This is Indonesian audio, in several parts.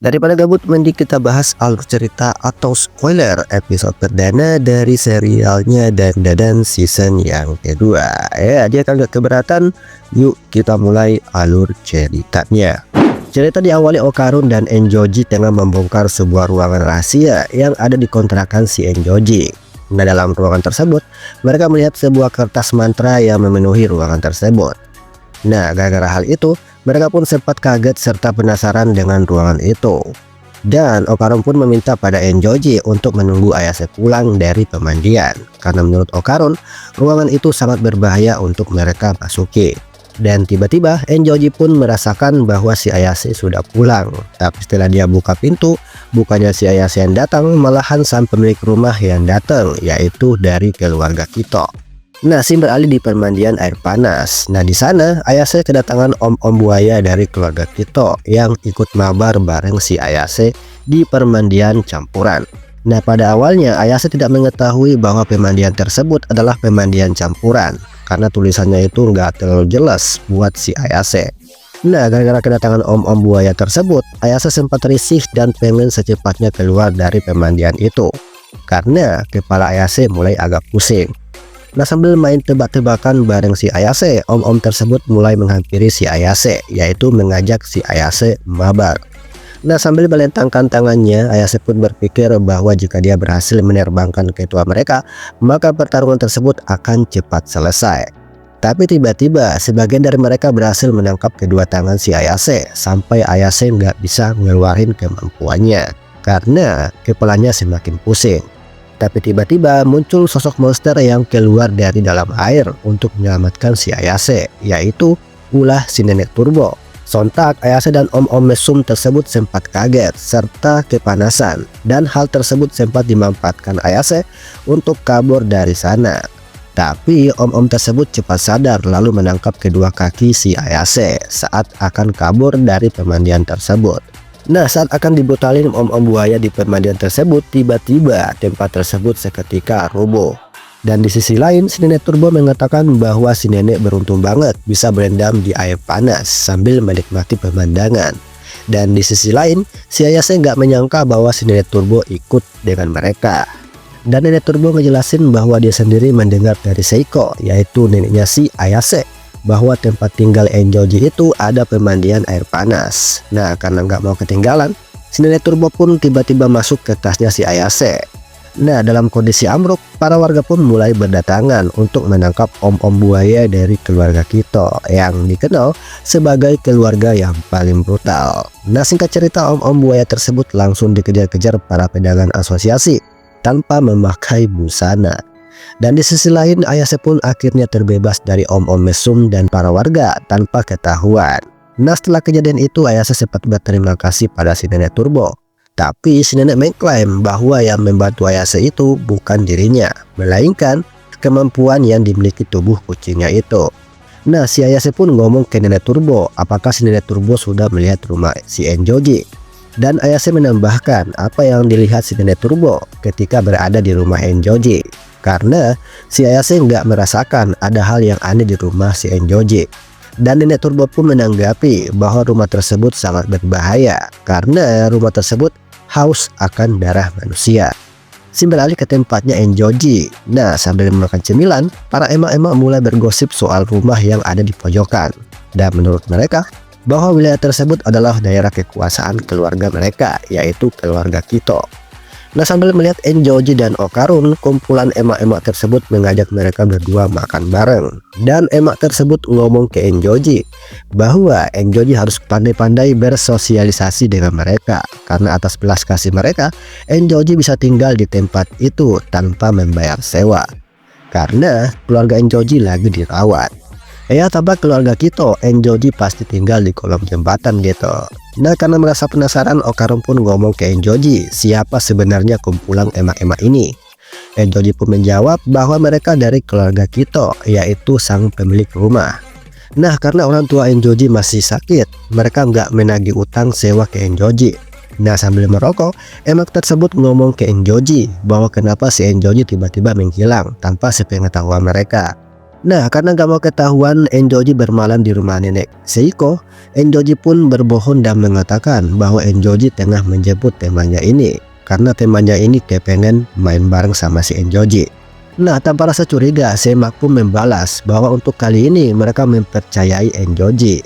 Daripada gabut, mending kita bahas alur cerita atau spoiler episode perdana dari serialnya Dandadan season yang kedua. Dia kan gak keberatan, yuk kita mulai alur ceritanya. Cerita diawali Okarun dan Enjoji tengah membongkar sebuah ruangan rahasia yang ada di kontrakan si Enjoji. Nah, dalam ruangan tersebut, mereka melihat sebuah kertas mantra yang memenuhi ruangan tersebut. Nah, gara-gara hal itu, mereka pun sempat kaget serta penasaran dengan ruangan itu. Dan Okarun pun meminta pada Enjoji untuk menunggu Ayase pulang dari pemandian. Karena menurut Okarun, ruangan itu sangat berbahaya untuk mereka masuki. Dan tiba-tiba Enjoji pun merasakan bahwa si Ayase sudah pulang. Tapi setelah dia buka pintu, bukannya si Ayase yang datang, malahan sang pemilik rumah yang datang, yaitu dari keluarga Kito. Nah, Sim beralih di permandian air panas. Nah, di sana Ayase kedatangan om-om buaya dari keluarga Kito yang ikut mabar bareng si Ayase di permandian campuran. Nah, pada awalnya Ayase tidak mengetahui bahwa pemandian tersebut adalah pemandian campuran karena tulisannya itu nggak terlalu jelas buat si Ayase. Nah, gara-gara kedatangan om-om buaya tersebut, Ayase sempat risih dan pengen secepatnya keluar dari pemandian itu karena kepala Ayase mulai agak pusing. Nah, sambil main tebak-tebakan bareng si Ayase, om-om tersebut mulai menghampiri si Ayase, yaitu mengajak si Ayase mabar. Nah, sambil melentangkan tangannya, Ayase pun berpikir bahwa jika dia berhasil menerbangkan ketua mereka, maka pertarungan tersebut akan cepat selesai. Tapi tiba-tiba, sebagian dari mereka berhasil menangkap kedua tangan si Ayase, sampai Ayase nggak bisa ngeluarin kemampuannya, karena kepalanya semakin pusing. Tapi tiba-tiba muncul sosok monster yang keluar dari dalam air untuk menyelamatkan si Ayase, yaitu ulah si nenek turbo. Sontak Ayase dan om-om mesum tersebut sempat kaget serta kepanasan, dan hal tersebut sempat dimanfaatkan Ayase untuk kabur dari sana. Tapi om-om tersebut cepat sadar lalu menangkap kedua kaki si Ayase saat akan kabur dari pemandian tersebut. Nah, saat akan dibutalin om-om buaya di pemandian tersebut, tiba-tiba tempat tersebut seketika roboh. Dan di sisi lain, si nenek turbo mengatakan bahwa si nenek beruntung banget bisa berendam di air panas sambil menikmati pemandangan. Dan di sisi lain, si Ayase nggak menyangka bahwa si nenek turbo ikut dengan mereka. Dan nenek turbo ngejelasin bahwa dia sendiri mendengar dari Seiko, yaitu neneknya si Ayase, bahwa tempat tinggal Enjoji itu ada pemandian air panas. Nah, karena nggak mau ketinggalan, si nenek turbo pun tiba-tiba masuk ke tasnya si Ayase. Nah, dalam kondisi ambruk, para warga pun mulai berdatangan untuk menangkap om-om buaya dari keluarga Kito yang dikenal sebagai keluarga yang paling brutal. Nah, singkat cerita, om-om buaya tersebut langsung dikejar-kejar para pedagang asosiasi tanpa memakai busana. Dan di sisi lain, Ayase pun akhirnya terbebas dari om-om mesum dan para warga tanpa ketahuan. Nah, setelah kejadian itu, Ayase sempat berterima kasih pada si nenek turbo. Tapi si nenek mengklaim bahwa yang membantu Ayase itu bukan dirinya, melainkan kemampuan yang dimiliki tubuh kucingnya itu. Nah, si Ayase pun ngomong ke nenek turbo apakah si nenek turbo sudah melihat rumah si Enjoji. Dan Ayase menambahkan apa yang dilihat si nenek turbo ketika berada di rumah Enjoji. Karena si Ayase nggak merasakan ada hal yang aneh di rumah si Enjoji. Dan nenek turbo pun menanggapi bahwa rumah tersebut sangat berbahaya karena rumah tersebut haus akan darah manusia. Sim beralih ke tempatnya Enjoji. Nah, sambil memakan cemilan, para emak-emak mulai bergosip soal rumah yang ada di pojokan. Dan menurut mereka, bahwa wilayah tersebut adalah daerah kekuasaan keluarga mereka, yaitu keluarga Kito. Nah, sambil melihat Enjoji dan Okarun, kumpulan emak-emak tersebut mengajak mereka berdua makan bareng. Dan emak tersebut ngomong ke Enjoji bahwa Enjoji harus pandai-pandai bersosialisasi dengan mereka. Karena atas belas kasih mereka, Enjoji bisa tinggal di tempat itu tanpa membayar sewa. Karena keluarga Enjoji lagi dirawat. Ya, tabak keluarga Kito, Enjoji pasti tinggal di kolong jembatan gitu. Nah, karena merasa penasaran, Okarun pun ngomong ke Enjoji siapa sebenarnya kumpulan emak-emak ini. Enjoji pun menjawab bahwa mereka dari keluarga Kito, yaitu sang pemilik rumah. Nah, karena orang tua Enjoji masih sakit, mereka nggak menagih utang sewa ke Enjoji. Nah, sambil merokok, emak tersebut ngomong ke Enjoji bahwa kenapa si Enjoji tiba-tiba menghilang tanpa sepengetahuan mereka. Nah, karena gak mau ketahuan, Enjoji bermalam di rumah nenek Seiko. Enjoji pun berbohong dan mengatakan bahwa Enjoji tengah menjemput temannya ini, karena temannya ini kepengen main bareng sama si Enjoji. Nah, tanpa rasa curiga, si emak pun membalas bahwa untuk kali ini mereka mempercayai Enjoji.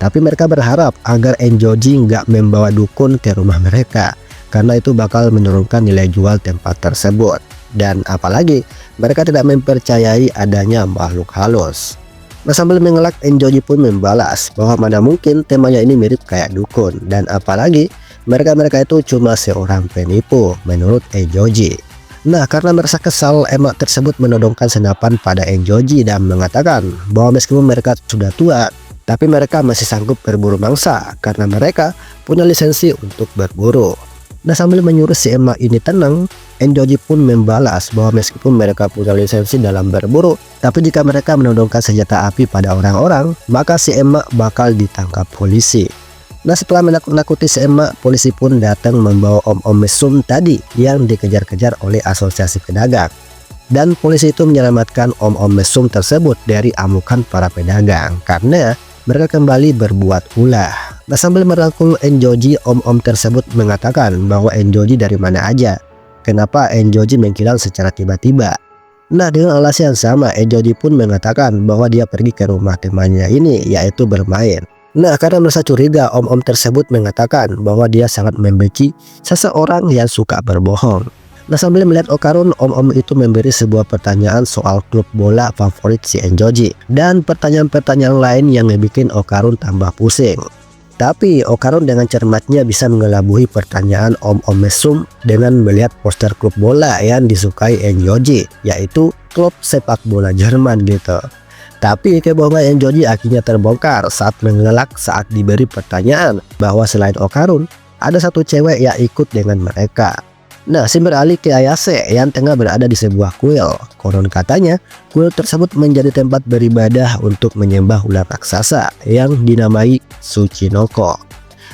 Tapi mereka berharap agar Enjoji nggak membawa dukun ke rumah mereka, karena itu bakal menurunkan nilai jual tempat tersebut. Dan apalagi mereka tidak mempercayai adanya makhluk halus. Nah, sambil mengelak, Enjoji pun membalas bahwa mana mungkin temanya ini mirip kayak dukun, dan apalagi mereka itu cuma seorang penipu menurut Enjoji. Nah, karena merasa kesal, emak tersebut menodongkan senapan pada Enjoji dan mengatakan bahwa meskipun mereka sudah tua, tapi mereka masih sanggup berburu mangsa karena mereka punya lisensi untuk berburu. Nah, sambil menyuruh si emak ini tenang, Enjoji pun membalas bahwa meskipun mereka punya lisensi dalam berburu, tapi jika mereka menodongkan senjata api pada orang-orang, maka si emak bakal ditangkap polisi. Nah, setelah menakut-nakuti si emak, polisi pun datang membawa om-om mesum tadi yang dikejar-kejar oleh asosiasi pedagang. Dan polisi itu menyelamatkan om-om mesum tersebut dari amukan para pedagang karena mereka kembali berbuat ulah. Nah, sambil merangkul Enjoji, om-om tersebut mengatakan bahwa Enjoji dari mana aja, kenapa Enjoji menghilang secara tiba-tiba. Nah, dengan alasan yang sama, Enjoji pun mengatakan bahwa dia pergi ke rumah temannya ini, yaitu bermain. Nah, karena merasa curiga, om-om tersebut mengatakan bahwa dia sangat membenci seseorang yang suka berbohong. Nah, sambil melihat Okarun, om-om itu memberi sebuah pertanyaan soal klub bola favorit si Enjoji dan pertanyaan-pertanyaan lain yang ngebikin Okarun tambah pusing. Tapi Okarun dengan cermatnya bisa mengelabuhi pertanyaan om-om mesum dengan melihat poster klub bola yang disukai Enjoji, yaitu klub sepak bola Jerman gitu. Tapi kebohongan Enjoji akhirnya terbongkar saat mengelak saat diberi pertanyaan bahwa selain Okarun, ada satu cewek yang ikut dengan mereka. Nah, si beralih ke Ayase yang tengah berada di sebuah kuil. Konon katanya, kuil tersebut menjadi tempat beribadah untuk menyembah ular raksasa yang dinamai Tsuchinoko.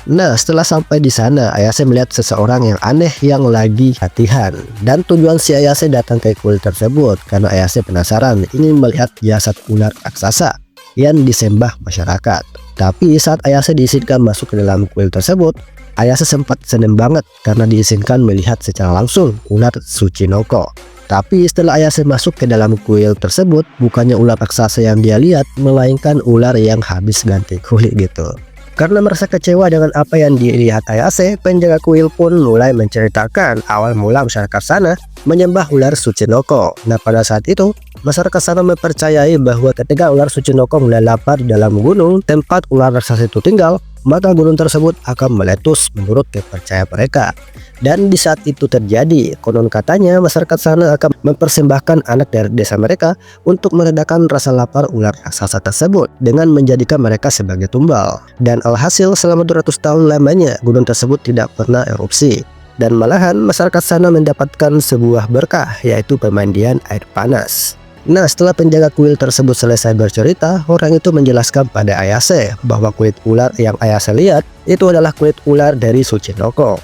Nah, setelah sampai di sana, Ayase melihat seseorang yang aneh yang lagi latihan. Dan tujuan si Ayase datang ke kuil tersebut karena Ayase penasaran ingin melihat jasad ular raksasa yang disembah masyarakat. Tapi saat Ayase diizinkan masuk ke dalam kuil tersebut, Ayase sempat seneng banget karena diizinkan melihat secara langsung ular Tsuchinoko. Tapi setelah Ayase masuk ke dalam kuil tersebut, bukannya ular raksasa yang dia lihat, melainkan ular yang habis ganti kulit gitu. Karena merasa kecewa dengan apa yang dilihat Ayase, penjaga kuil pun mulai menceritakan awal mula masyarakat sana menyembah ular Tsuchinoko. Nah, pada saat itu, masyarakat sana mempercayai bahwa ketika ular Tsuchinoko mulai lapar di dalam gunung tempat ular raksasa itu tinggal, maka gunung tersebut akan meletus menurut kepercayaan mereka. Dan di saat itu terjadi, konon katanya masyarakat sana akan mempersembahkan anak dari desa mereka untuk meredakan rasa lapar ular raksasa tersebut dengan menjadikan mereka sebagai tumbal. Dan alhasil selama 200 tahun lamanya gunung tersebut tidak pernah erupsi. Dan malahan masyarakat sana mendapatkan sebuah berkah, yaitu pemandian air panas. Nah, setelah penjaga kuil tersebut selesai bercerita, orang itu menjelaskan pada Ayase bahwa kulit ular yang Ayase lihat itu adalah kulit ular dari Tsuchinoko.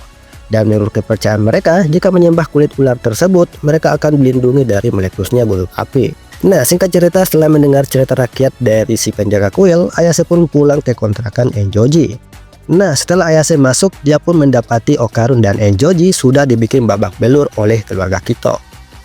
Dan menurut kepercayaan mereka, jika menyembah kulit ular tersebut, mereka akan dilindungi dari meletusnya gunung api. Nah, singkat cerita, setelah mendengar cerita rakyat dari si penjaga kuil, Ayase pun pulang ke kontrakan Enjoji. Nah, setelah Ayase masuk, dia pun mendapati Okarun dan Enjoji sudah dibikin babak belur oleh keluarga Kito.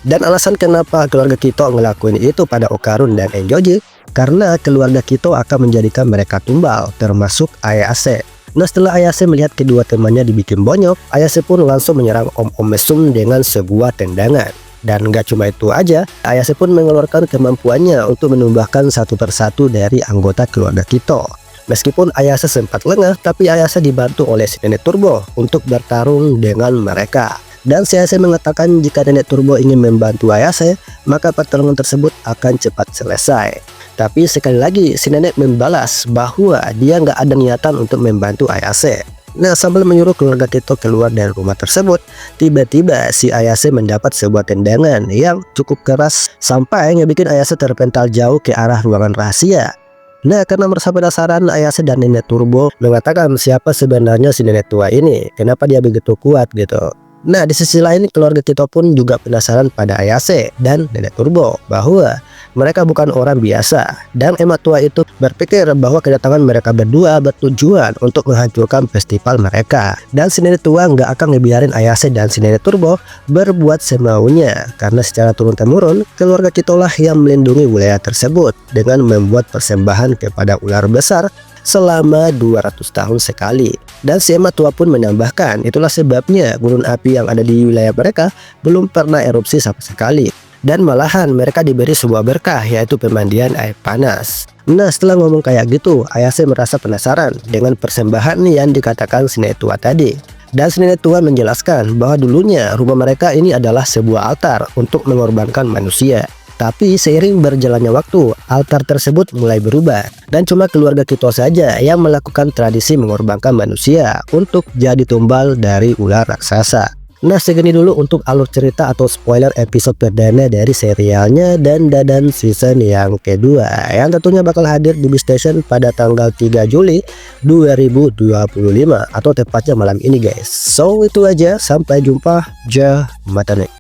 Dan alasan kenapa keluarga Kito ngelakuin itu pada Okarun dan Enjoji, karena keluarga Kito akan menjadikan mereka tumbal, termasuk Ayase. Nah, setelah Ayase melihat kedua temannya dibikin bonyok, Ayase pun langsung menyerang om-om mesum dengan sebuah tendangan. Dan gak cuma itu aja, Ayase pun mengeluarkan kemampuannya untuk menumbahkan satu persatu dari anggota keluarga Kito. Meskipun Ayase sempat lengah, tapi Ayase dibantu oleh si Nenek Turbo untuk bertarung dengan mereka. Dan si Ayase mengatakan jika Nenek Turbo ingin membantu Ayase, maka pertarungan tersebut akan cepat selesai. Tapi sekali lagi si Nenek membalas bahwa dia nggak ada niatan untuk membantu Ayase. Nah, sambil menyuruh keluarga Kito keluar dari rumah tersebut, tiba-tiba si Ayase mendapat sebuah tendangan yang cukup keras sampai ngebikin Ayase terpental jauh ke arah ruangan rahasia. Nah, karena merasa penasaran, Ayase dan Nenek Turbo mengatakan siapa sebenarnya si nenek tua ini, kenapa dia begitu kuat gitu. Nah, di sisi lain keluarga Kito pun juga penasaran pada Ayase dan Nenek Turbo bahwa mereka bukan orang biasa, dan emak tua itu berpikir bahwa kedatangan mereka berdua bertujuan untuk menghancurkan festival mereka. Dan si nenek tua nggak akan ngebiarin Ayase dan si Nenek Turbo berbuat semaunya, karena secara turun-temurun keluarga Kito lah yang melindungi wilayah tersebut dengan membuat persembahan kepada ular besar selama 200 tahun sekali. Dan si emak tua pun menambahkan itulah sebabnya gunung api yang ada di wilayah mereka belum pernah erupsi sama sekali. Dan malahan mereka diberi sebuah berkah, yaitu pemandian air panas. Nah, setelah ngomong kayak gitu, Ayase merasa penasaran dengan persembahan yang dikatakan si nenek tua tadi. Dan si nenek tua menjelaskan bahwa dulunya rumah mereka ini adalah sebuah altar untuk mengorbankan manusia. Tapi seiring berjalannya waktu, altar tersebut mulai berubah, dan cuma keluarga Kito saja yang melakukan tradisi mengorbankan manusia untuk jadi tumbal dari ular raksasa. Nah, segini dulu untuk alur cerita atau spoiler episode perdana dari serialnya Dan Dadan season yang kedua, yang tentunya bakal hadir di BeStation pada tanggal 3 Juli 2025 atau tepatnya malam ini guys. So itu aja, sampai jumpa, jah matane.